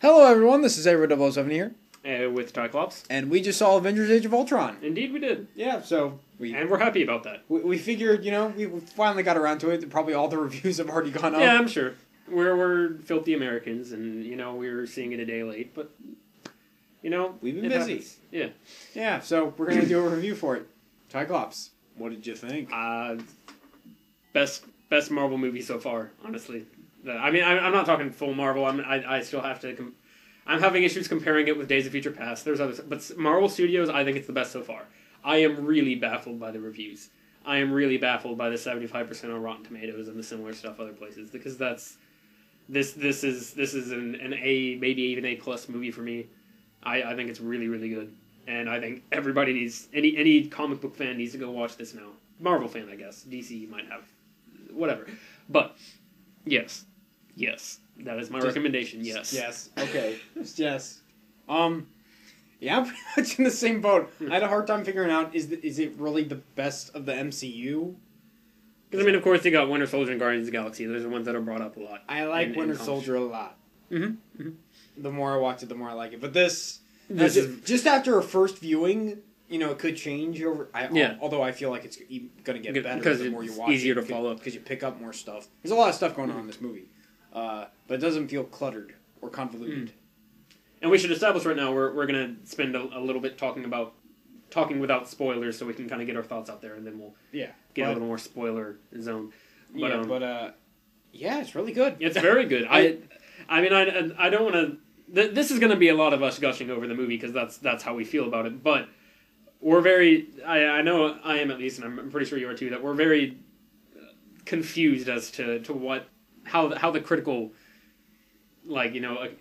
Hello everyone, this is AngryJoe here. With Cyclops. And we just saw Avengers Age of Ultron. Indeed we did. Yeah, so... And we're happy about that. We figured, we finally got around to it. Probably all the reviews have already gone up. Yeah, I'm sure. We're filthy Americans, and, we're seeing it a day late, but, We've been busy. Happens. Yeah. Yeah, so we're going to do a review for it. Cyclops, what did you think? Best Marvel movie so far, honestly. I'm not talking full Marvel. I still have to... I'm having issues comparing it with Days of Future Past. There's others, but Marvel Studios, I think it's the best so far. I am really baffled by the reviews. I am really baffled by the 75% on Rotten Tomatoes and the similar stuff other places, because this is an A, maybe even A+ movie for me. I think it's really, really good, and I think everybody needs, any comic book fan needs to go watch this now. Marvel fan, I guess. DC might have whatever, but yes, that is my recommendation. Yes. Okay. Yes. Yeah, I'm pretty much in the same boat. I had a hard time figuring out, is it really the best of the MCU? Because, of course, you got Winter Soldier and Guardians of the Galaxy. Those are ones that are brought up a lot. I like Winter Soldier a lot. Mm-hmm. Mm-hmm. The more I watch it, the more I like it. But this is just after a first viewing, it could change over. Although I feel like it's going to get better the more you watch it. It's easier to follow up. Because you pick up more stuff. There's a lot of stuff going on in this movie. But it doesn't feel cluttered or convoluted. And we should establish right now we're going to spend a little bit talking without spoilers, so we can kind of get our thoughts out there, and then we'll get a little more spoiler zone. But, yeah, it's really good. It's very good. I don't want to. This is going to be a lot of us gushing over the movie because that's how we feel about it. But we're very. I know I am, at least, and I'm pretty sure you are too. That we're very confused as to how the critical,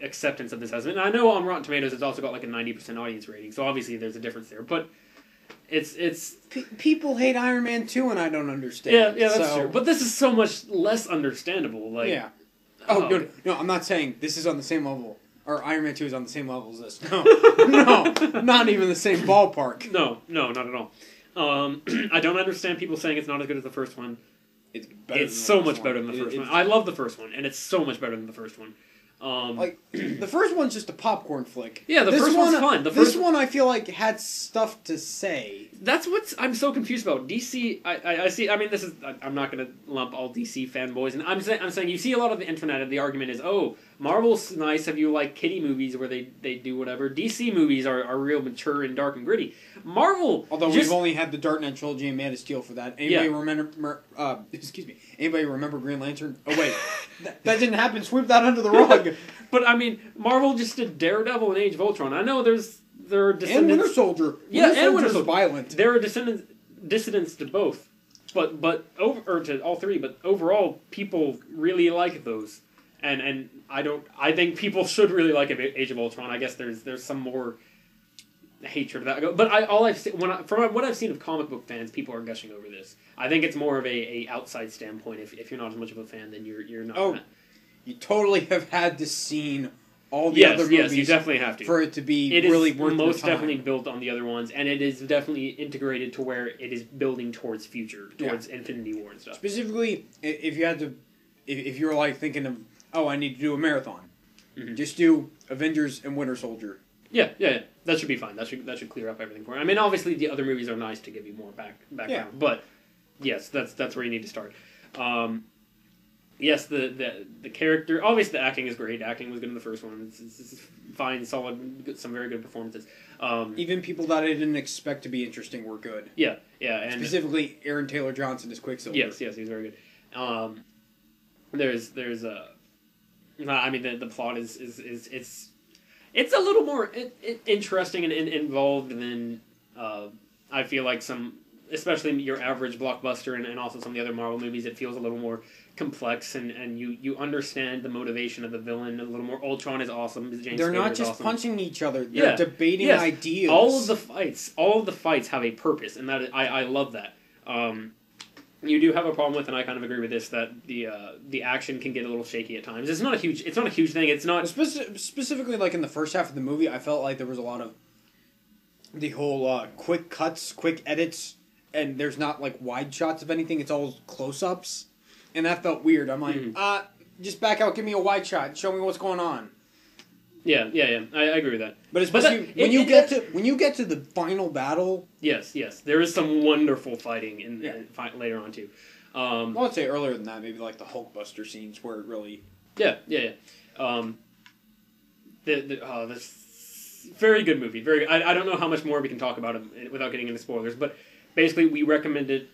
acceptance of this has been. And I know on Rotten Tomatoes it's also got a 90% audience rating, so obviously there's a difference there. But it's people hate Iron Man 2, and I don't understand. Yeah, that's true. But this is so much less understandable. No, I'm not saying this is on the same level, or Iron Man 2 is on the same level as this. No, not even the same ballpark. No, not at all. I don't understand people saying it's not as good as the first one. It's so much better than the first one. I love the first one, and it's so much better than the first one. The first one's just a popcorn flick. Yeah, the first one's fun. This one I feel like had stuff to say. That's what I'm so confused about. DC, I see. I'm not going to lump all DC fanboys, and I'm saying you see a lot of the internet, and the argument is, oh, Marvel's nice if you like kiddie movies where they do whatever. DC movies are real mature and dark and gritty. Marvel, although we've only had the Dark Knight trilogy and Man of Steel for that. Anybody remember? Anybody remember Green Lantern? Oh wait, that didn't happen. Sweep that under the rug. But Marvel just did Daredevil and Age of Ultron. I know there are descendants. And Winter Soldier. And Winter Soldier. Violent. There are dissidents to both, or to all three. But overall, people really like those, and I think people should really like Age of Ultron. I guess there's some more hatred of that. But from what I've seen of comic book fans, people are gushing over this. I think it's more of a outside standpoint. If you're not as much of a fan, then you're not. Oh, you totally have had to seen all the other movies. Yes, you definitely have to for it to be really worth the time. It is most definitely built on the other ones, and it is definitely integrated to where it is building towards Infinity War and stuff. Specifically, if you're thinking of, I need to do a marathon, just do Avengers and Winter Soldier. Yeah, that should be fine. That should clear up everything for you. Obviously the other movies are nice to give you more background, but yes, that's where you need to start. Yes, the character, obviously the acting is great. Acting was good in the first one. It's fine, solid, some very good performances. Even people that I didn't expect to be interesting were good. Yeah, and specifically Aaron Taylor Johnson as Quicksilver. Yes, he's very good. There's the plot is it's a little more interesting and involved than I feel like some, especially your average blockbuster and also some of the other Marvel movies. It feels a little more complex, and you understand the motivation of the villain a little more. Ultron is awesome. They're not just punching each other. They're debating ideas. All of the fights have a purpose, and I love that. You do have a problem with, and I kind of agree with this, that the action can get a little shaky at times. It's not a huge thing. It's not specifically in the first half of the movie. I felt like there was a lot of the whole quick cuts, quick edits, and there's not wide shots of anything. It's all close-ups. And that felt weird. I'm like, just back out, give me a wide shot, show me what's going on. Yeah. I agree with that. But especially when you get to the final battle. Yes. There is some wonderful fighting later on too. Well, I'd say earlier than that, maybe like the Hulkbuster scenes where it really. Yeah. This very good movie. Very. I don't know how much more we can talk about it without getting into spoilers, but basically we recommend it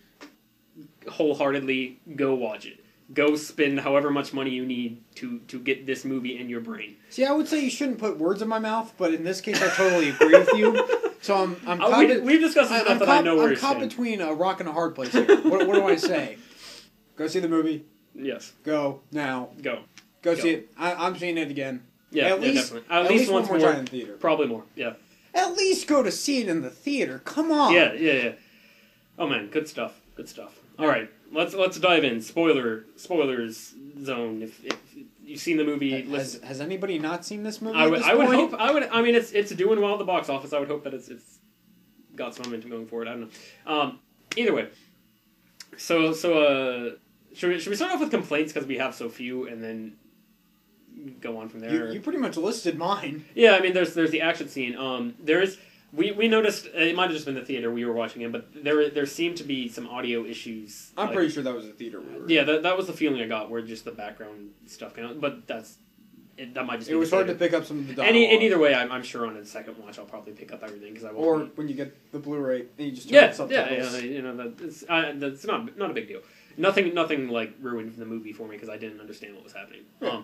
wholeheartedly. Go watch it. Go spend however much money you need to get this movie in your brain. See, I would say you shouldn't put words in my mouth, but in this case, I totally agree with you. So we've discussed this enough that I know where you're caught between a rock and a hard place here. What do I say? Go see the movie. Yes. Go now. Go see it. I'm seeing it again. Yeah, definitely. At least once more time in the theater. Probably more. Yeah. At least go to see it in the theater. Come on. Yeah. Oh man, good stuff. All right, let's dive in. Spoilers zone. If you've seen the movie, has anybody not seen this movie? I would hope. I mean, it's doing well at the box office. I would hope that it's got some momentum going forward. I don't know. Either way, so should we start off with complaints because we have so few, and then go on from there? You pretty much listed mine. Yeah, I mean, there's the action scene. We noticed, it might have just been the theater we were watching in, but there seemed to be some audio issues. I'm pretty sure that was the theater we were in. Yeah, that was the feeling I got, where just the background stuff came out, but that might just be it was hard to pick up some of the dialogue. And either way, I'm sure on a second watch I'll probably pick up everything, because I won't. Or when you get the Blu-ray, and you just turn on subtitles. Yeah, that's not a big deal. Nothing like ruined the movie for me, because I didn't understand what was happening. Yeah.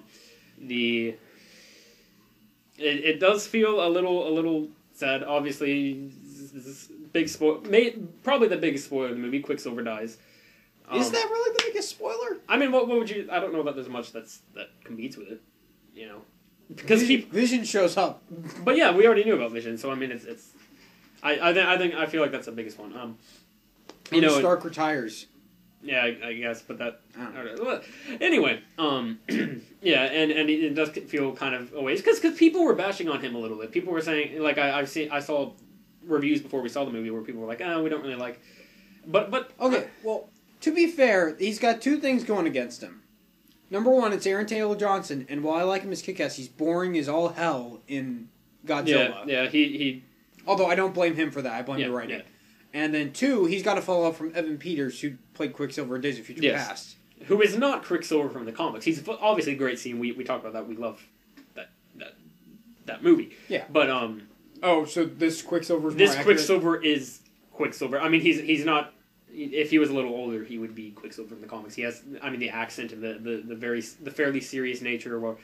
It does feel a little sad. Obviously, this big probably the biggest spoiler of the movie. Quicksilver dies. Is that really the biggest spoiler? I mean, what would you? I don't know that there's much that competes with it. You know, because Vision shows up. But yeah, we already knew about Vision, so I mean, it's. I feel like that's the biggest one. Stark retires. Yeah, I guess, but that. Anyway, yeah, and it does feel kind of a waste because people were bashing on him a little bit. People were saying, like, I saw reviews before we saw the movie where people were like, we don't really like. But okay, well, to be fair, he's got two things going against him. Number one, it's Aaron Taylor Johnson, and while I like him as Kick-Ass, he's boring as all hell in Godzilla. Yeah, he. Although I don't blame him for that. I blame the writing. Yeah. And then two, he's got to follow up from Evan Peters, who played Quicksilver in Days of Future Past. Who is not Quicksilver from the comics. He's obviously a great scene. We talked about that. We love that movie. Yeah. But so this Quicksilver Quicksilver is Quicksilver. I mean, he's not. If he was a little older, he would be Quicksilver from the comics. He has, I mean, the accent and the fairly serious nature, or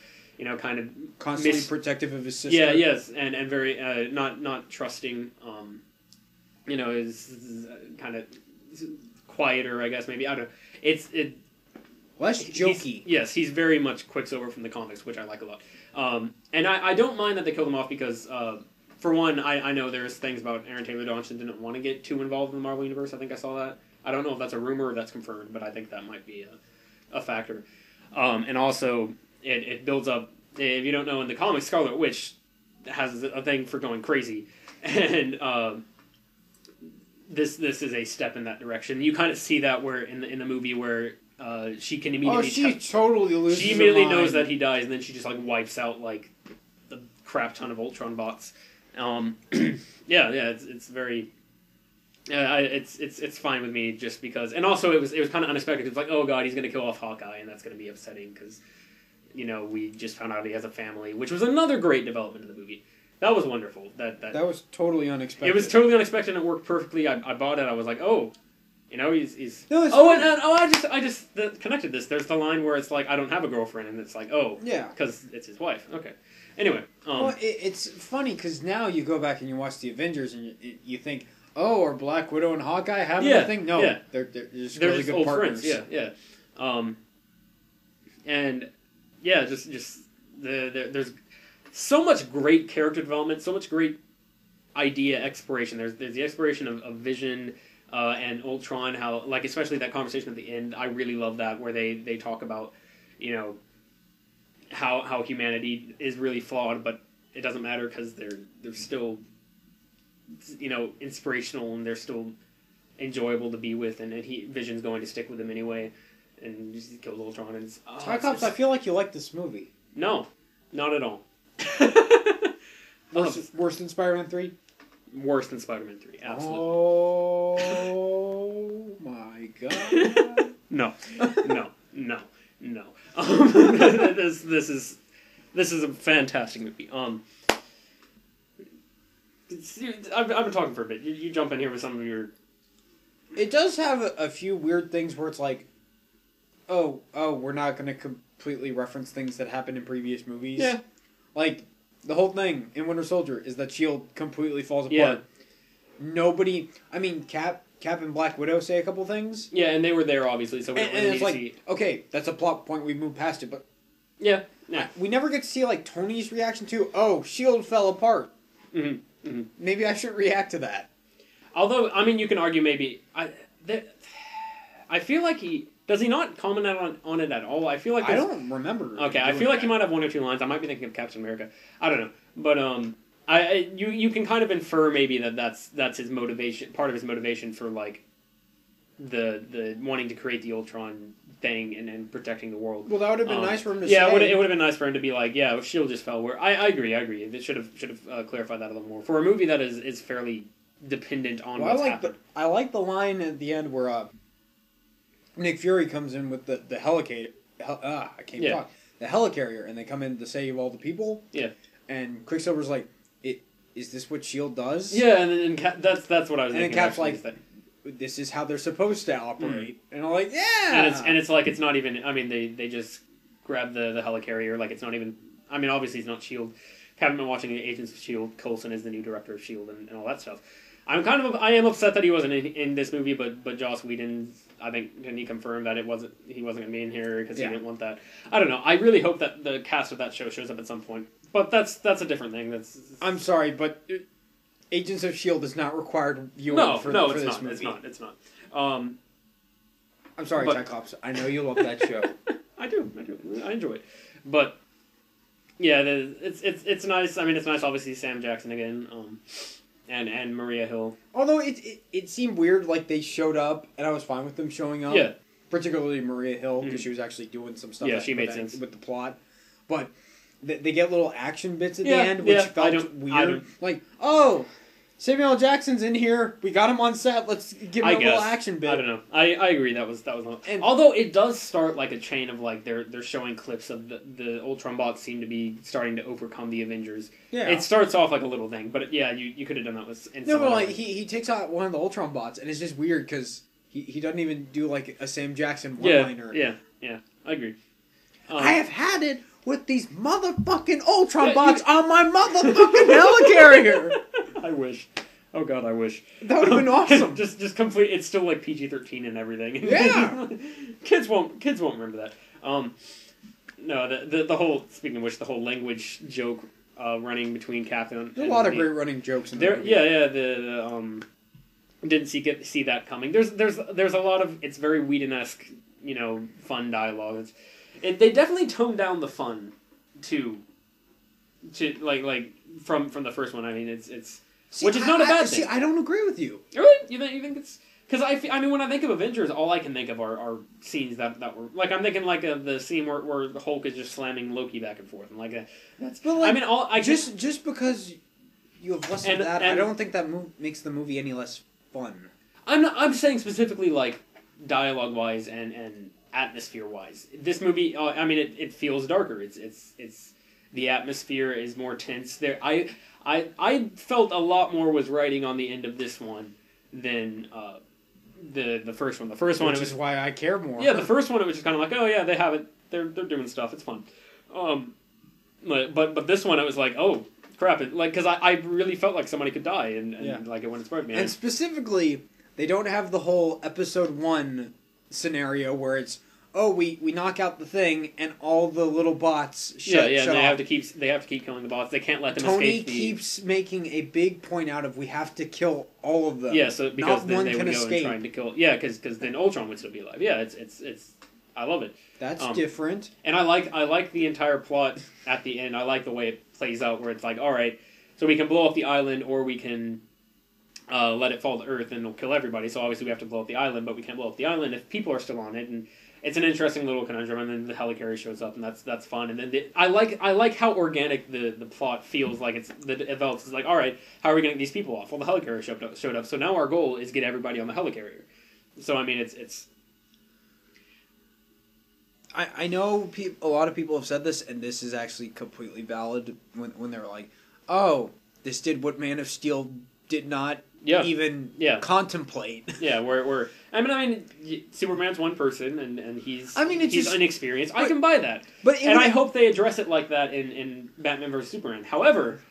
kind of constantly protective of his sister. Yeah. Yes. And very not trusting. Is kind of quieter, I guess, maybe. I don't know. It's less jokey. He's very much Quicksilver from the comics, which I like a lot. And I don't mind that they killed him off because, for one, I know there's things about Aaron Taylor Johnson didn't want to get too involved in the Marvel Universe. I think I saw that. I don't know if that's a rumor or that's confirmed, but I think that might be a factor. And also, it builds up, if you don't know, in the comics, Scarlet Witch has a thing for going crazy. And, This is a step in that direction. You kind of see that where in the movie where she can immediately totally loses. She immediately knows that he dies, and then she just like wipes out like the crap ton of Ultron bots. It's very. It's fine with me just because, and also it was kind of unexpected. It's like, oh god, he's gonna kill off Hawkeye, and that's gonna be upsetting because we just found out he has a family, which was another great development in the movie. That was wonderful. That was totally unexpected. It was totally unexpected and it worked perfectly. I bought it. I was like, he's... No, I just connected this. There's the line where it's like, I don't have a girlfriend, and it's like, because it's his wife. Okay. Anyway. It's funny because now you go back and you watch the Avengers and you think, are Black Widow and Hawkeye having a thing? No, they're just really good old partners. Friends. Yeah. There's so much great character development, so much great idea exploration. There's the exploration of Vision and Ultron, how, like, especially that conversation at the end, I really love that, where they talk about, how humanity is really flawed, but it doesn't matter because they're still, inspirational, and they're still enjoyable to be with, and Vision's going to stick with him anyway, and he kills Ultron. And I feel like you like this movie. No, not at all. Worse than Spider-Man 3? Worse than Spider-Man 3, absolutely. Oh my god. No. This is a fantastic movie. I've been talking for a bit. You jump in here with some of your... It does have a few weird things where it's like, oh, we're not going to completely reference things that happened in previous movies. Yeah. Like, the whole thing in Winter Soldier is that S.H.I.E.L.D. completely falls apart. Yeah. Nobody... I mean, Cap and Black Widow say a couple things. Yeah, and they were there, obviously, so we don't really and need it's to like, see... okay, that's a plot point, we moved past it, but... Yeah. We never get to see, like, Tony's reaction to, oh, S.H.I.E.L.D. fell apart. Mm-hmm. Mm-hmm. Maybe I should react to that. Although, I mean, you can argue maybe... I feel like he... Does he not comment on it at all? I feel like... I don't remember. Okay, I feel like he might have one or two lines. I might be thinking of Captain America. I don't know. But, you can kind of infer maybe that's his motivation, part of his motivation for, like, the wanting to create the Ultron thing and protecting the world. Well, that would have been nice for him to say. Yeah, it would have been nice for him to be like, yeah, S.H.I.E.L.D. just fell. Where I agree. They should have clarified that a little more. For a movie that is fairly dependent on what's happened. I like the line at the end where Nick Fury comes in with the helicarrier. I can't talk. The helicarrier, and they come in to save all the people. Yeah. And Quicksilver's like, is this what S.H.I.E.L.D. does? Yeah, and that's what I was thinking. And Cap's like, this is how they're supposed to operate. And I'm like, yeah! And it's like, it's not even, I mean, they just grab the helicarrier, like, it's not even, I mean, obviously it's not S.H.I.E.L.D. Haven't been watching Agents of S.H.I.E.L.D. Coulson is the new director of S.H.I.E.L.D. and all that stuff. I am upset that he wasn't in this movie, but Joss Whedon, I think, didn't he confirm that he wasn't going to be in here because he didn't want that? I don't know. I really hope that the cast of that show shows up at some point, but that's a different thing. I'm sorry, but Agents of S.H.I.E.L.D. is not required viewing for this movie. It's not. I'm sorry, Cyclops. I know you love that show. I do. I enjoy it, but yeah, it's nice. I mean, it's nice. Obviously, Sam Jackson again. And Maria Hill. Although it seemed weird, like they showed up, and I was fine with them showing up. Yeah. Particularly Maria Hill, because she was actually doing some stuff. Yeah, she made sense with the plot. But they get little action bits at the end, which felt weird. Like, oh, Samuel L. Jackson's in here. We got him on set. Let's give him a little action bit. I don't know. I agree. That was not. And although it does start like a chain of like they're showing clips of the Ultron bots seem to be starting to overcome the Avengers. Yeah. It starts off like a little thing, but you could have done that with. No, but like he takes out one of the Ultron bots, and it's just weird because he doesn't even do like a Sam Jackson one-liner. Yeah. I agree. I have had it with these motherfucking Ultron bots on my motherfucking helicarrier. I wish. Oh God, I wish. That would have been awesome. just complete. It's still like PG-13 and everything. Yeah. Kids won't remember that. No, the whole. Speaking of which, the whole language joke running between Captain. There's a lot of great running jokes in there. Yeah. Didn't see that coming. There's a lot of. It's very Whedon-esque, fun dialogue. They definitely toned down the fun to like from the first one. I mean, it's which is not a bad thing. See, I don't agree with you. Really? You think it's because I mean when I think of Avengers, all I can think of are scenes that were like I'm thinking like the scene where the Hulk is just slamming Loki back and forth and that's. But like, I mean, just because you have less of that, I don't think that makes the movie any less fun. I'm saying specifically like dialogue wise and atmosphere wise. This movie, I mean, it feels darker. It's the atmosphere is more tense. There, I felt a lot more was writing on the end of this one than the first one. The first one, which is why I care more. Yeah, the first one it was just kind of like, oh yeah, they have it. They're doing stuff. It's fun. But this one it was like, oh crap! Because I really felt like somebody could die and like it when it sparked me. And specifically, they don't have the whole episode 1 scenario where it's we knock out the thing and all the little bots shut they off. have to keep killing the bots. They can't let them escape. Tony keeps making a big point out of we have to kill all of them. Yeah, so because then they would go escape. and trying to kill. Yeah, because then Ultron would still be alive. Yeah, it's I love it. That's different. And I like the entire plot at the end. I like the way it plays out where it's like, all right, so we can blow up the island or we can let it fall to Earth and it'll kill everybody. So obviously we have to blow up the island, but we can't blow up the island if people are still on it. And it's an interesting little conundrum, and then the helicarrier shows up, and that's fun. And then I like how organic the plot feels like it's the develops. It's like, all right, how are we going to get these people off? Well, the helicarrier showed up, so now our goal is get everybody on the helicarrier. So I mean, it's. I know a lot of people have said this, and this is actually completely valid when they're like, oh, this did what Man of Steel did not even contemplate. Yeah, where I mean, Superman's one person, and he's he's inexperienced. I can buy that, and I hope they address it like that in Batman vs Superman. However,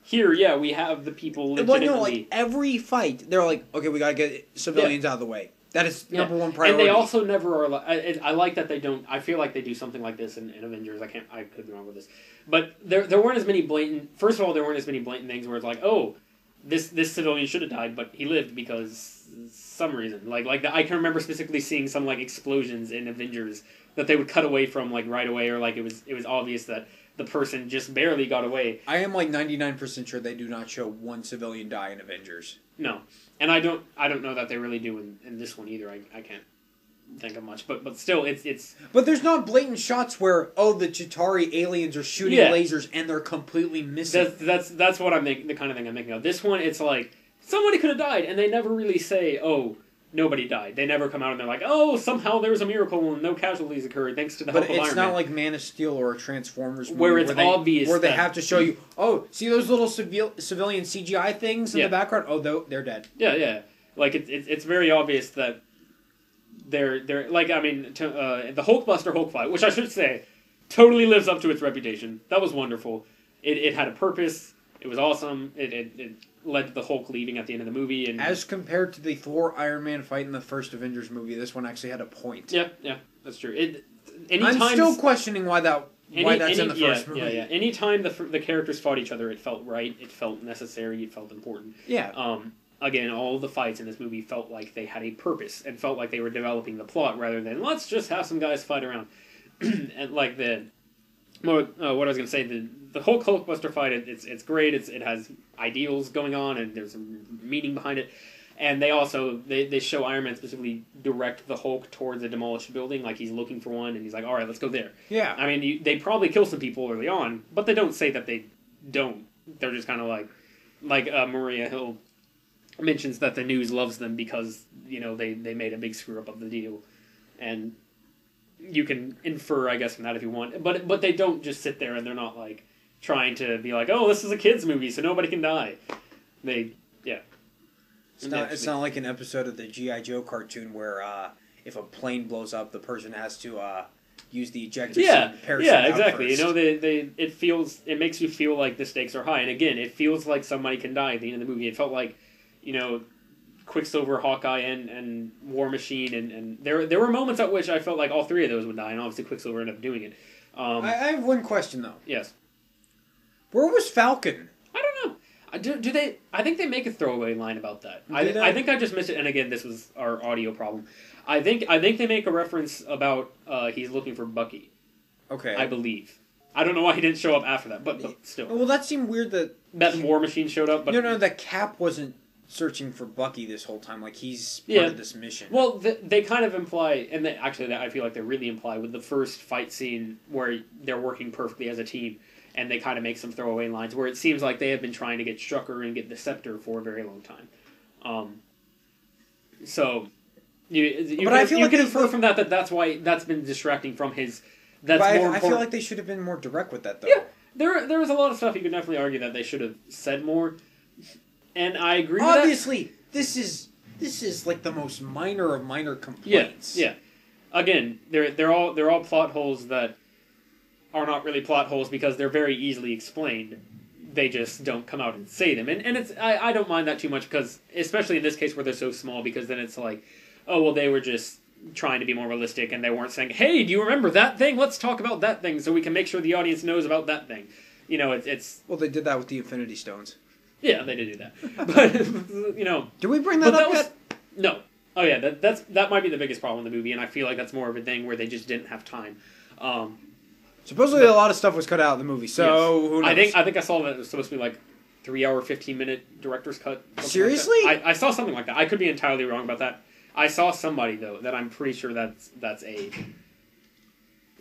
here, we have the people legitimately. Well, no, like every fight, they're like, okay, we gotta get civilians out of the way. That is number one priority. And they also never are. I like that they don't. I feel like they do something like this in Avengers. I could be wrong with this, but there weren't as many blatant. First of all, there weren't as many blatant things where it's like, oh, this civilian should have died, but he lived because some reason. I can remember specifically seeing some like explosions in Avengers that they would cut away from like right away, or like it was obvious that the person just barely got away. I am like 99% sure they do not show one civilian die in Avengers. No. And I don't know that they really do in this one either. I can't think of much, but still, it's. But there's not blatant shots where the Chitauri aliens are shooting lasers and they're completely missing. That's what I'm the kind of thing I'm thinking of. This one, it's like somebody could have died, and they never really say, oh, nobody died. They never come out and they're like, oh, somehow there was a miracle and no casualties occurred thanks to the help of Iron Man. But it's not like Man of Steel or a Transformers movie where it's obvious where they have to show you, oh, see those little civilian CGI things in the background? Oh, they're dead. Yeah. Like it's very obvious that they're like, I mean, the Hulkbuster Hulk fight, which I should say totally lives up to its reputation. That was wonderful. It had a purpose. It was awesome. It led to the Hulk leaving at the end of the movie. And as compared to the Thor Iron Man fight in the first Avengers movie, this one actually had a point. Yeah, that's true. I'm still questioning why that's in the first movie. Yeah. Anytime the characters fought each other, it felt right. It felt necessary. It felt important. Yeah. Again, all the fights in this movie felt like they had a purpose and felt like they were developing the plot rather than let's just have some guys fight around. And like what I was going to say, the Hulkbuster fight, it's great. It has ideals going on, and there's a meaning behind it. And they also they show Iron Man specifically direct the Hulk towards a demolished building, like he's looking for one, and he's like, all right, let's go there. Yeah. I mean, they probably kill some people early on, but they don't say that they don't. They're just kind of like Maria Hill mentions that the news loves them because they made a big screw up of the deal, and you can infer, I guess, from that if you want. But they don't just sit there and they're not like trying to be like, oh, this is a kids movie, so nobody can die. It's not like an episode of the G.I. Joe cartoon where if a plane blows up, the person has to use the ejector seat and parachute out exactly. first. It makes you feel like the stakes are high, and again, it feels like somebody can die at the end of the movie. It felt like Quicksilver, Hawkeye, and War Machine, and there were moments at which I felt like all three of those would die, and obviously Quicksilver ended up doing it. I have one question though. Yes. Where was Falcon? I don't know. Do they? I think they make a throwaway line about that. I think I just missed it, and again, this was our audio problem. I think they make a reference about he's looking for Bucky. Okay. I believe. I don't know why he didn't show up after that, but still. Well, that seemed weird that War Machine showed up. But no, that Cap wasn't searching for Bucky this whole time. Like, he's part of this mission. Well, they kind of imply, and I feel like they really imply with the first fight scene where they're working perfectly as a team, and they kind of make some throwaway lines where it seems like they have been trying to get Strucker and get the Scepter for a very long time. So you can infer from that's why that's been distracting from his. I feel like they should have been more direct with that, though. Yeah, there was a lot of stuff you could definitely argue that they should have said more. And I agree with that. Obviously, this is like the most minor of minor complaints. Yeah. Again, they're all plot holes that are not really plot holes because they're very easily explained. They just don't come out and say them. And it's I don't mind that too much because, especially in this case where they're so small, because then it's like, oh, well, they were just trying to be more realistic and they weren't saying, hey, do you remember that thing? Let's talk about that thing so we can make sure the audience knows about that thing. It's... Well, they did that with the Infinity Stones. Yeah, they did do that. But, Did we bring that up yet? No. Oh, yeah, that might be the biggest problem in the movie, and I feel like that's more of a thing where they just didn't have time. Supposedly a lot of stuff was cut out of the movie, so who knows? I think I saw that it was supposed to be like 3 hour, 15-minute director's cut. Seriously? Like I saw something like that. I could be entirely wrong about that. I saw somebody, though, that I'm pretty sure that's a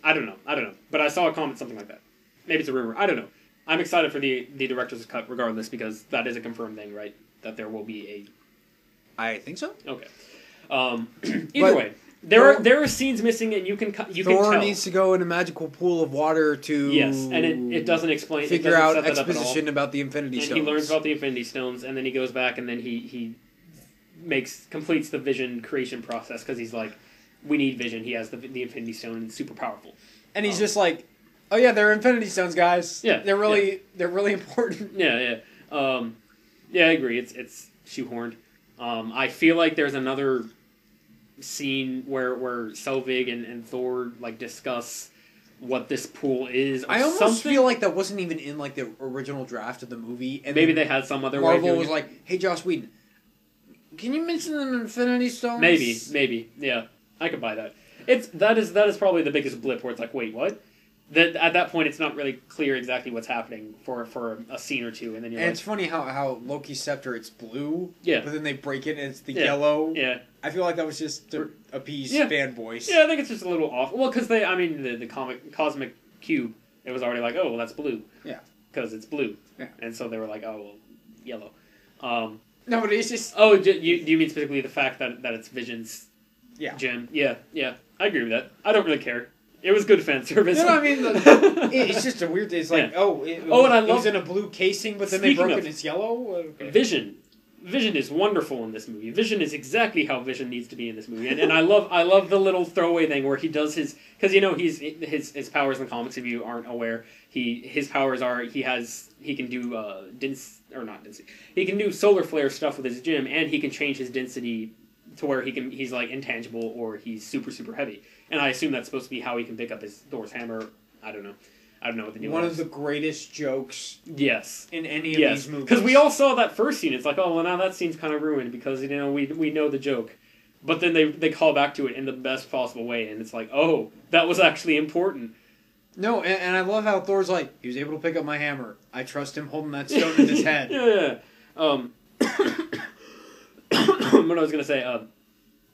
I don't know. But I saw a comment, something like that. Maybe it's a rumor. I don't know. I'm excited for the director's cut regardless because that is a confirmed thing, right? That there will be a... I think so. Okay. Either way, there are scenes missing, and you can tell. Thor needs to go in a magical pool of water to... Yes, and it doesn't explain... Figure out exposition about the Infinity Stones. And he learns about the Infinity Stones, and then he goes back, and then he completes the Vision creation process, because he's like, we need Vision. He has the Infinity Stone, and it's super powerful. And he's just like... Oh yeah, they're Infinity Stones, guys. Yeah, they're really important. Yeah. Yeah, I agree. It's shoehorned. I feel like there's another scene where Selvig and Thor like discuss what this pool is. I almost feel like that wasn't even in like the original draft of the movie. And maybe they had some other Marvel way. Marvel was like, "Hey, Joss Whedon, can you mention them Infinity Stones?" Maybe. Yeah, I could buy that. That is probably the biggest blip where it's like, wait, what? That at that point, it's not really clear exactly what's happening for a scene or two, and then it's funny how Loki's scepter it's blue, yeah, but then they break it and it's the yellow. Yeah, I feel like that was just to appease fanboys. Yeah, I think it's just a little off. Well, because the cosmic cube, it was already like, oh, well, that's blue. Yeah, because it's blue. Yeah, and so they were like, oh, well, yellow. No, but it's just. Oh, do you mean specifically the fact that it's Vision's gem? Yeah, I agree with that. I don't really care. It was good fan service. You know what I mean? It's just a weird thing. It's like, and I love... It was in a blue casing, but then they broke it and it's yellow? Okay. Vision is wonderful in this movie. Vision is exactly how Vision needs to be in this movie. And I love the little throwaway thing where he does his... Because, his powers in the comics, if you aren't aware, his powers are... He can do... He can do solar flare stuff with his gem, and he can change his density to where he's like intangible or he's super, super heavy. And I assume that's supposed to be how he can pick up his Thor's hammer. I don't know what the new one of the greatest jokes. Yes. In any of these movies. Because we all saw that first scene. It's like, oh well, now that scene's kind of ruined because we know the joke, but then they call back to it in the best possible way, and it's like, oh, that was actually important. No, and I love how Thor's like, he was able to pick up my hammer. I trust him holding that stone in his head. Yeah. What I was gonna say.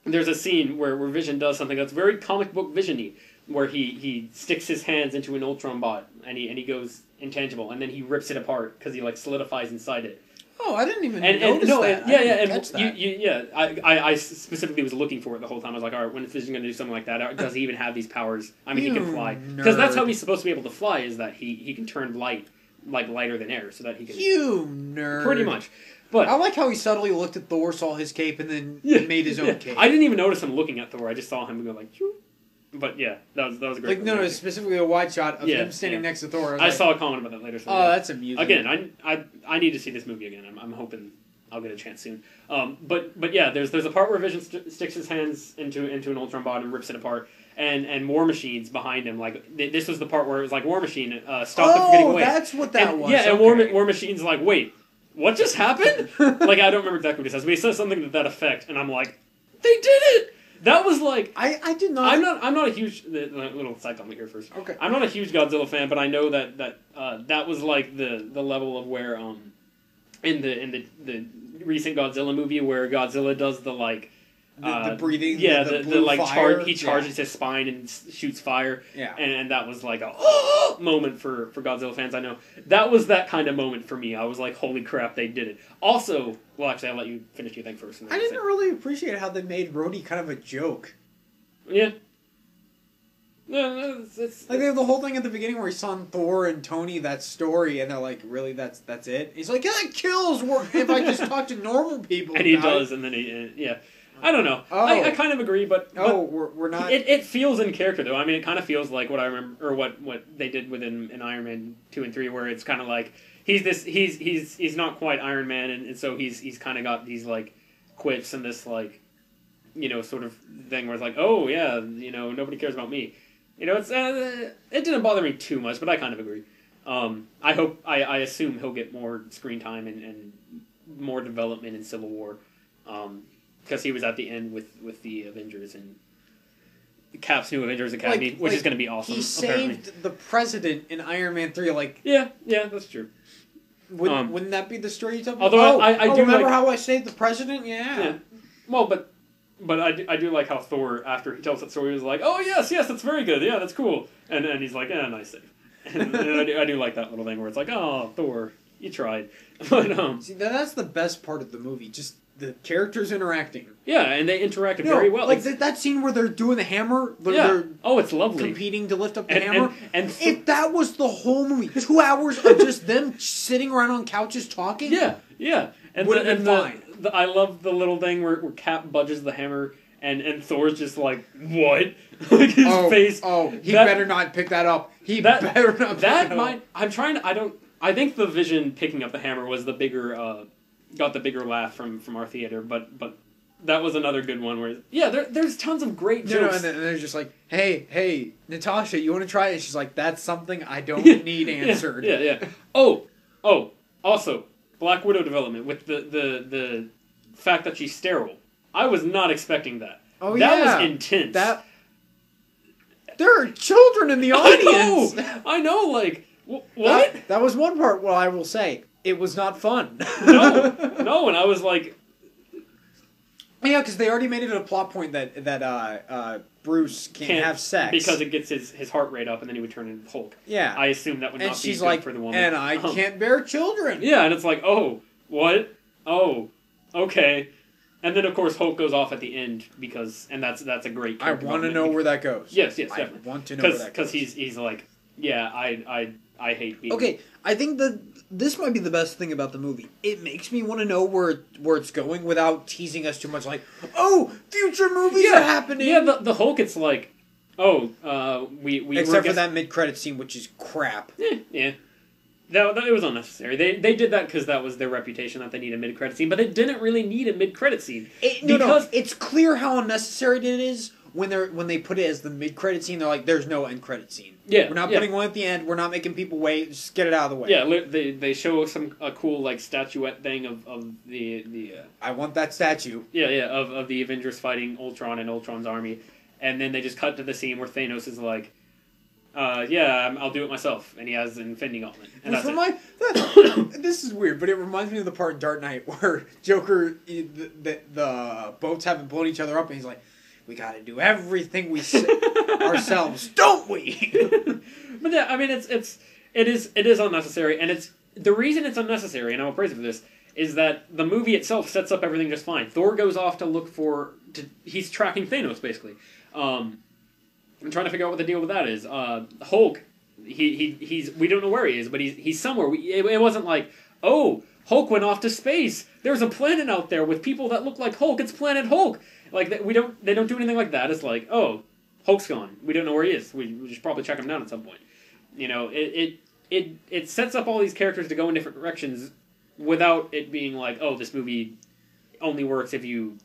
There's a scene where Vision does something that's very comic book Vision-y, where he sticks his hands into an Ultron bot and he goes intangible, and then he rips it apart because he like solidifies inside it. Oh, I didn't even notice that. I specifically was looking for it the whole time. I was like, all right, when is Vision going to do something like that? Does he even have these powers? I mean, he can fly because that's how he's supposed to be able to fly. Is that he can turn light like lighter than air, so that he can. You nerd. Pretty much. But I like how he subtly looked at Thor, saw his cape, and then made his own cape. I didn't even notice him looking at Thor. I just saw him go like, Choo. But yeah, that was a great. Like no, specifically a wide shot of him standing next to Thor. I saw a comment about that later. So that's amusing. Again, I need to see this movie again. I'm hoping I'll get a chance soon. But yeah, there's a part where Vision sticks his hands into an Ultron bot and rips it apart. And War Machine's behind him. Like this was the part where it was like War Machine stopped him from getting away. That's what that was. Yeah, and War Machine's like, wait. What just happened? Like, I don't remember exactly what he says, but he says something to that effect, and I'm like, they did it! That was like... I did not... I'm not a huge... Little side comment here first. Okay. I'm not a huge Godzilla fan, but I know that was like the level of where, in the recent Godzilla movie where Godzilla does the, like... The breathing, yeah, the like fire. He charges his spine and shoots fire. Yeah, and that was like a moment for Godzilla fans. I know that was that kind of moment for me. I was like, holy crap, they did it. Also, well, actually, I'll let you finish your thing first. I didn't really appreciate how they made Rhodey kind of a joke. Yeah. No, it's like they have the whole thing at the beginning where he's telling Thor and Tony that story, and they're like, "Really, that's it?" He's like, "That kills if I just talk to normal people." And he does, and then I don't know. I kind of agree, but we're not. It feels in character though. I mean, it kind of feels like what I remember, or what they did within in Iron Man 2 and 3, where it's kind of like he's not quite Iron Man, and so he's kind of got these like quips and this like sort of thing where it's like, oh yeah, nobody cares about me. It's it didn't bother me too much, but I kind of agree. I assume he'll get more screen time and more development in Civil War. Because he was at the end with the Avengers and Cap's new Avengers Academy, which is going to be awesome. He saved the president in Iron Man 3. Like yeah, that's true. Wouldn't that be the story you tell me? Although I do remember how I saved the president? Yeah. Well, but But I do like how Thor, after he tells that story, was like, oh, yes, that's very good. Yeah, that's cool. And he's like, nice save. And I do like that little thing where it's like, oh, Thor, you tried. But, see, that's the best part of the movie, just the characters interacting. Yeah, and they interacted very well. Like that scene where they're doing the hammer. They're it's lovely. Competing to lift up the hammer. And if that was the whole movie, 2 hours of just them sitting around on couches talking. Yeah. And would have been fine. I love the little thing where Cap budges the hammer and Thor's just like, what? Like his face. Oh, he better not pick that up. Better not pick that up. I think the Vision picking up the hammer was the bigger, got the bigger laugh from our theater, but that was another good one where, there's tons of great jokes. And they're just like, hey, Natasha, you want to try it? She's like, that's something I don't need answered. Yeah. Oh, also, Black Widow development with the fact that she's sterile. I was not expecting that. Oh, that was intense. There are children in the audience. I know, like, what? That was one part. Well, I will say, it was not fun. No, and I was like... Yeah, because they already made it a plot point that Bruce can't have sex. Because it gets his heart rate up and then he would turn into Hulk. Yeah. I assume that would not be good for the woman. And I can't bear children. Yeah, and it's like, oh, what? Oh, okay. And then, of course, Hulk goes off at the end and that's a great I want to know where that goes. Yes, definitely. I want to know where that goes. Because he's like, yeah, I hate being... Okay, I think that this might be the best thing about the movie. It makes me want to know where it's going without teasing us too much. Like, oh, future movies are happening. Yeah, the Hulk, it's like, we except for that mid-credit scene, which is crap. Yeah. That it was unnecessary. They did that because that was their reputation that they need a mid-credit scene, but they didn't really need a mid-credit scene. No, it's clear how unnecessary it is when they put it as the mid-credit scene. They're like, there's no end-credit scene. Yeah, we're not putting one at the end. We're not making people wait. Just get it out of the way. Yeah, they show a cool like statuette thing of the. I want that statue. Yeah, of the Avengers fighting Ultron and Ultron's army, and then they just cut to the scene where Thanos is like, I'll do it myself, and he has an Infinity Gauntlet. And this is weird, but it reminds me of the part in Dark Knight where Joker, the boats haven't blown each other up, and he's like, we got to do everything we ourselves, don't we? But yeah, I mean, it is unnecessary, and it's the reason it's unnecessary, and I will praise it for this, is that the movie itself sets up everything just fine. Thor goes off to look he's tracking Thanos basically. I'm trying to figure out what the deal with that is. Hulk, we don't know where he is, but he's somewhere. It wasn't like, oh, Hulk went off to space. There's a planet out there with people that look like Hulk. It's Planet Hulk. Like they don't do anything like that. It's like, oh, Hulk's gone. We don't know where he is. We should probably check him down at some point. You know, it sets up all these characters to go in different directions without it being like, oh, this movie only works if you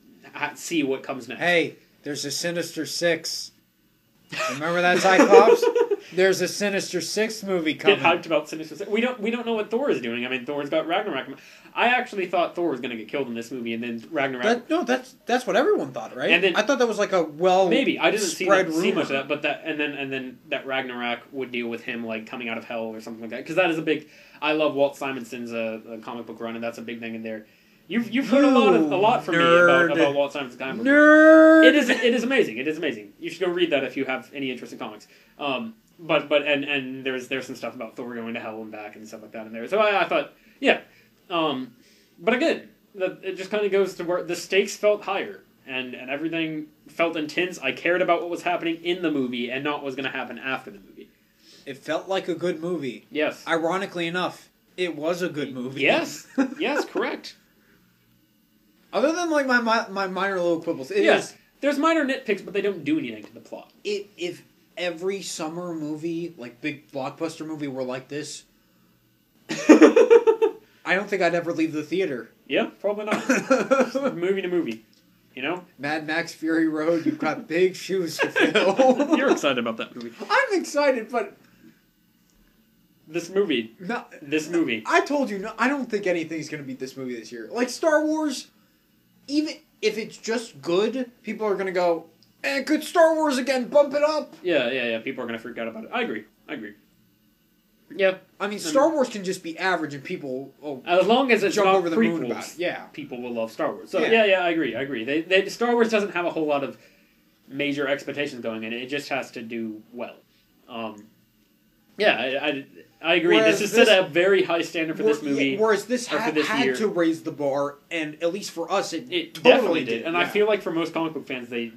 see what comes next. Hey, there's a Sinister Six. Remember that, Cyclops? There's a Sinister Six movie coming. Get hyped about Sinister Six. We don't know what Thor is doing. I mean, Thor's got Ragnarok. I actually thought Thor was going to get killed in this movie, and then Ragnarok. That's what everyone thought, right? And then, I thought that was like a maybe I didn't see much of that, but and then that Ragnarok would deal with him like coming out of hell or something like that, because that is a big. I love Walt Simonson's comic book run, and that's a big thing in there. You've heard a lot from me about Walt Simons's comic book. Nerd. It is amazing. It is amazing. You should go read that if you have any interest in comics. But there's some stuff about Thor going to hell and back and stuff like that in there. So I thought, yeah. But again, it just kind of goes to where the stakes felt higher and everything felt intense. I cared about what was happening in the movie and not what was going to happen after the movie. It felt like a good movie. Yes. Ironically enough, it was a good movie. Yes. Yes, correct. Other than like my minor little quibbles, there's minor nitpicks, but they don't do anything to the plot. If every summer movie, like big blockbuster movie, were like this, I don't think I'd ever leave the theater. Yeah, probably not. Movie to movie, you know. Mad Max Fury Road, you've got big shoes to fill. You're excited about that movie. I'm excited, but this movie. I told you, I don't think anything's going to beat this movie this year. Like Star Wars. Even if it's just good, people are going to go, good Star Wars again, bump it up. Yeah, people are going to freak out about it. I agree. Yeah. I mean, Star Wars can just be average and people as long as it's jump not over the moon about prequels, it. Yeah. people will love Star Wars. So yeah, I agree. Star Wars doesn't have a whole lot of major expectations going in it. It just has to do well. I agree. Whereas this has set a very high standard for this movie. Yeah, whereas this had to raise the bar, and at least for us, it totally definitely did. And I feel like for most comic book fans, they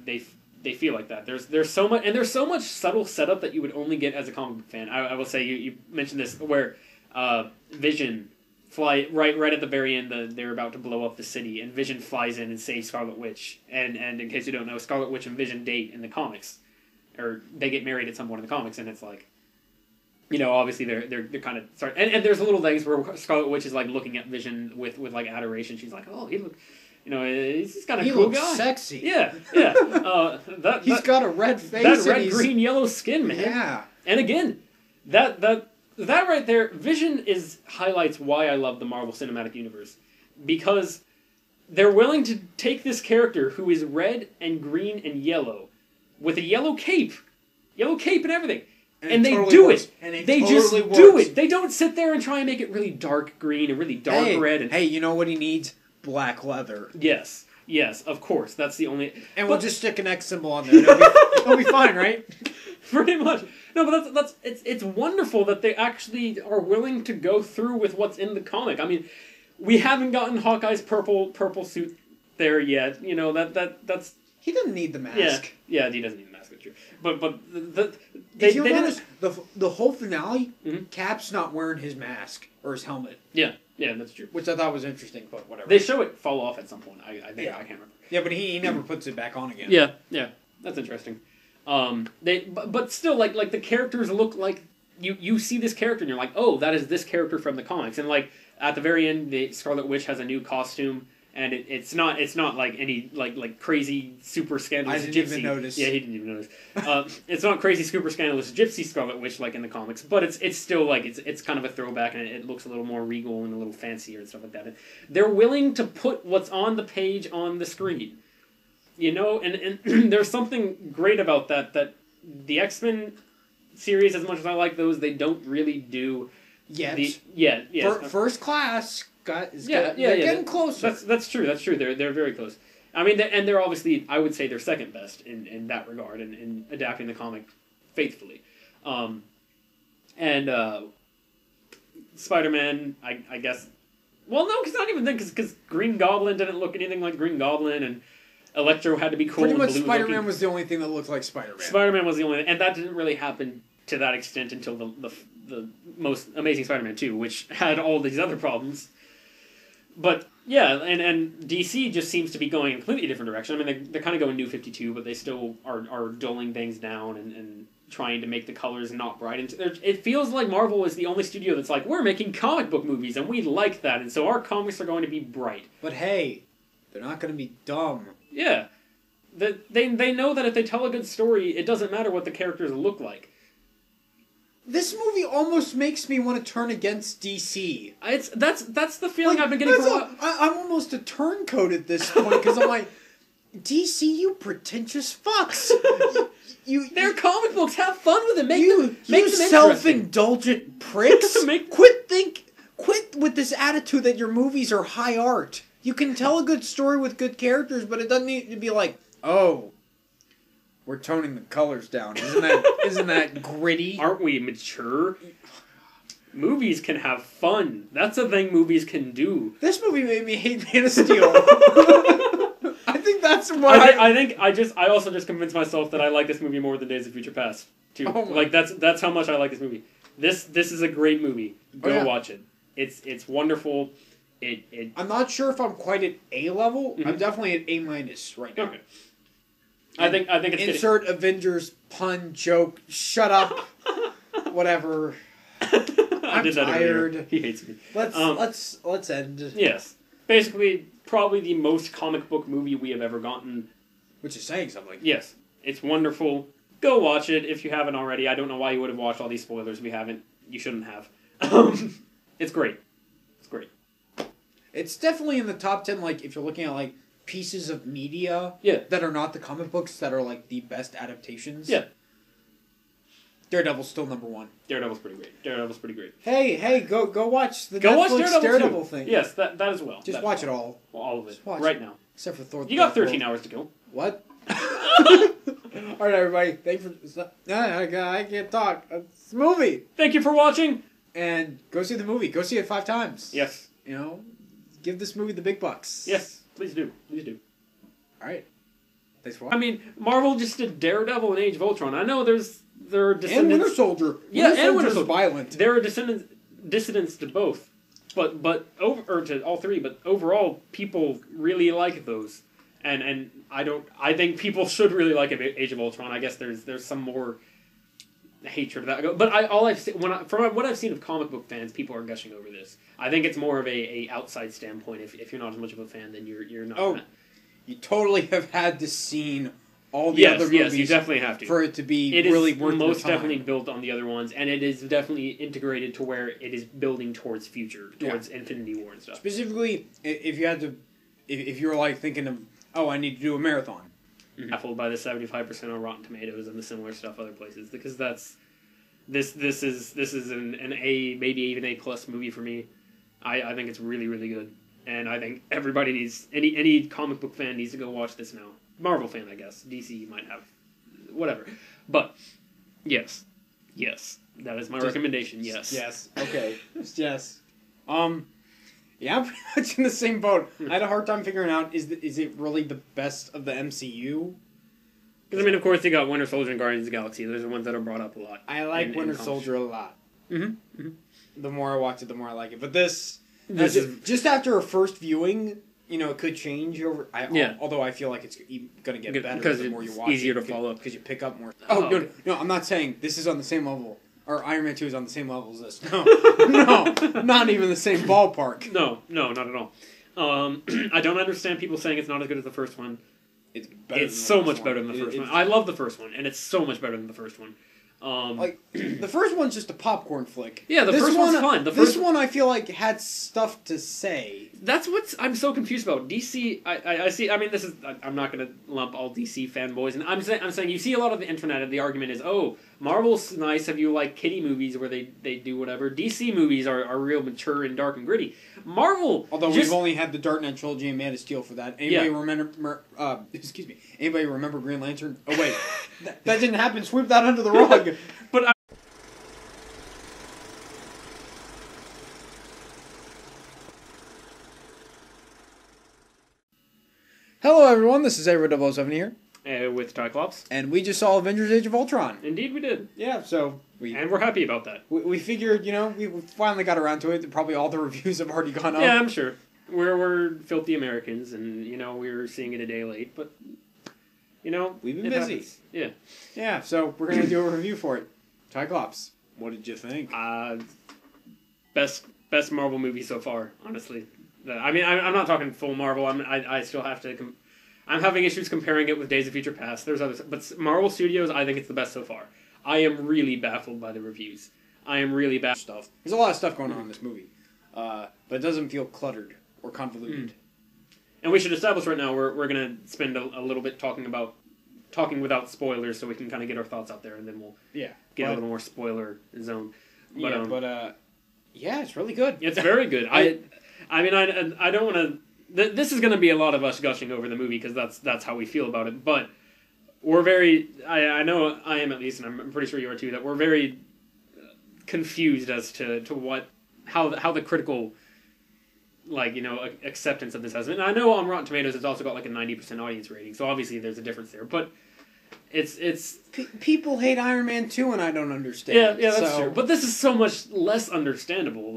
feel like that. There's so much subtle setup that you would only get as a comic book fan. I will say you mentioned this where Vision fly right at the very end. They're about to blow up the city, and Vision flies in and saves Scarlet Witch. And in case you don't know, Scarlet Witch and Vision date in the comics, or they get married at some point in the comics, and it's like. Obviously they're kind of start and there's little things where Scarlet Witch is like looking at Vision with like adoration. She's like, oh, he look, he's kind of cool guy. Sexy. Yeah. He's got a red face. That red, green, yellow skin, man. Yeah. And again, that right there, Vision highlights why I love the Marvel Cinematic Universe, because they're willing to take this character who is red and green and yellow with a yellow cape and everything. And they totally do works. it. And they totally just works. do it. They don't sit there and try and make it really dark green and really dark red. And, hey, you know what he needs? Black leather. Yes, of course. That's the only... And we'll just stick an X symbol on there. It'll be fine, right? Pretty much. No, but it's wonderful that they actually are willing to go through with what's in the comic. I mean, we haven't gotten Hawkeye's purple suit there yet. That's... He doesn't need the mask. Yeah, he doesn't need the mask. That's true. But the whole finale, mm-hmm. Cap's not wearing his mask or his helmet. Yeah, that's true. Which I thought was interesting, but whatever. They show it fall off at some point. I think I can't remember. Yeah, but he never puts it back on again. Yeah, that's interesting. But still, like the characters look like you see this character and you're like, oh, that is this character from the comics. And like at the very end, the Scarlet Witch has a new costume. And it's not like any like crazy super scandalous gypsy. I didn't even notice. Yeah, he didn't even notice. It's not crazy super scandalous gypsy Scarlet Witch like in the comics, but it's still like it's kind of a throwback and it looks a little more regal and a little fancier and stuff like that. And they're willing to put what's on the page on the screen, and there's something great about that. That the X-Men series, as much as I like those, they don't really do yet. First Class. Getting closer. That's true. They're very close. I mean, they're obviously, I would say, they're second best in that regard in adapting the comic faithfully. Spider-Man, I guess. Well, no, because not even then, because Green Goblin didn't look anything like Green Goblin, and Electro had to be cool. Pretty much, Spider-Man was the only thing that looked like Spider-Man. Spider-Man was the only, and that didn't really happen to that extent until the most Amazing Spider-Man 2, which had all these other problems. But, yeah, and DC just seems to be going in a completely different direction. I mean, they're kind of going New 52, but they still are dulling things down and trying to make the colors not bright. And it feels like Marvel is the only studio that's like, we're making comic book movies, and we like that, and so our comics are going to be bright. But hey, they're not going to be dumb. Yeah. They know that if they tell a good story, it doesn't matter what the characters look like. This movie almost makes me want to turn against DC. That's the feeling I've been getting for a while. I'm almost a turncoat at this point, because I'm like, DC, you pretentious fucks. They're comic books. Have fun with it. Make them self-indulgent pricks. Quit with this attitude that your movies are high art. You can tell a good story with good characters, but it doesn't need to be like, oh, we're toning the colors down. Isn't that gritty? Aren't we mature? Movies can have fun. That's a thing movies can do. This movie made me hate Man of Steel. I think that's what I also just convinced myself that I like this movie more than Days of Future Past too. Oh like that's how much I like this movie. This is a great movie. Go watch it. It's wonderful. I'm not sure if I'm quite at A level. Mm-hmm. I'm definitely at A- right now. Okay. I think it's insert Avengers pun joke. Shut up. Whatever. I'm tired. Earlier. He hates me. Let's end. Yes. Basically, probably the most comic book movie we have ever gotten. Which is saying something. Yes. It's wonderful. Go watch it if you haven't already. I don't know why you would have watched all these spoilers. We haven't. You shouldn't have. It's great. It's great. It's definitely in the top 10, like, if you're looking at, like, pieces of media that are not the comic books that are, like, the best adaptations. Yeah. Daredevil's still number one. Daredevil's pretty great. Daredevil's pretty great. Hey, go watch the Netflix Daredevil thing. Yes, that as well. Just watch it all. Well, all of it. Right now. Except for Thor. You got 13 hours to kill. What? Alright, everybody. Thanks for... I can't talk. It's a movie. Thank you for watching. And go see the movie. Go see it 5 times. Yes. You know, give this movie the big bucks. Yes, please do. Please do. Alright. Thanks for watching. I mean, Marvel just did Daredevil and Age of Ultron. I know there are descendants... And Winter Soldier. And Winter Soldier. Violent. There are dissidents to both. To all three, but overall, people really like those. And I think people should really like Age of Ultron. I guess there's some more hatred of that. But from what I've seen of comic book fans, people are gushing over this. I think it's more of a outside standpoint. If you're not as much of a fan, then you're not. Oh, you totally have had to seen all the other movies. Yes, you definitely have to for it to be really worth the time. It is most definitely built on the other ones, and it is definitely integrated to where it is building towards Infinity War and stuff. Specifically, if you were like thinking of, I need to do a marathon. Baffled by the 75% on Rotten Tomatoes and the similar stuff other places, because this is an A, maybe even A+ movie for me. I think it's really, really good, and I think everybody needs any comic book fan needs to go watch this now. Marvel fan, I guess. DC might have whatever, but yes, that is my recommendation. Yes. Okay. Yes. Yeah, I'm pretty much in the same boat. I had a hard time figuring out, is it really the best of the MCU? Because, I mean, of course, you got Winter Soldier and Guardians of the Galaxy. Those are ones that are brought up a lot. I like Winter Soldier a lot. Mm-hmm. The more I watch it, the more I like it. But this is... Just after a first viewing, it could change over... Although I feel like it's going to get better the more you watch it. It's easier to follow up. Because you pick up more... No, I'm not saying this is on the same level. Or Iron Man 2 is on the same level as this. No, not even the same ballpark. No, not at all. I don't understand people saying it's not as good as the first one. It's so much better than the first one. I love the first one, and it's so much better than the first one. The first one's just a popcorn flick. Yeah, the first one's fun. This one I feel like had stuff to say. That's what I'm so confused about. DC, I see. I mean, this is. I'm not going to lump all DC fanboys, and I'm saying you see a lot of the internet, and the argument is, Marvel's nice if you like kiddie movies where they do whatever. DC movies are real mature and dark and gritty. Marvel, although we've only had the Dark Knight trilogy and Man of Steel for that. Anybody remember? Excuse me. Anybody remember Green Lantern? Oh wait, that didn't happen. Sweep that under the rug. But. Hello everyone, this is AngryJoe here. With Cyclops. And we just saw Avengers Age of Ultron. Indeed we did. Yeah, so... And we're happy about that. We figured, we finally got around to it. Probably all the reviews have already gone up. Yeah, I'm sure. We're filthy Americans, and, we're seeing it a day late, but, we've been busy. Happens. Yeah. Yeah, so we're going to do a review for it. Cyclops, what did you think? Best Marvel movie so far, honestly. I mean, I'm not talking full Marvel. I still have to... I'm having issues comparing it with Days of Future Past. There's others, but Marvel Studios, I think it's the best so far. I am really baffled by the reviews. I am really baffled. There's a lot of stuff going on in this movie, but it doesn't feel cluttered or convoluted. And we should establish right now we're going to spend a little bit talking without spoilers, so we can kind of get our thoughts out there, and then we'll get a little more spoiler zone. But, it's really good. It's very good. I mean, I don't want to. This is going to be a lot of us gushing over the movie because that's how we feel about it. But we're very. I know I am at least, and I'm pretty sure you are too. That we're very confused as to how the critical acceptance of this has been. And I know on Rotten Tomatoes it's also got like a 90% audience rating, so obviously there's a difference there. But it's people hate Iron Man 2, and I don't understand. Yeah, that's true. But this is so much less understandable.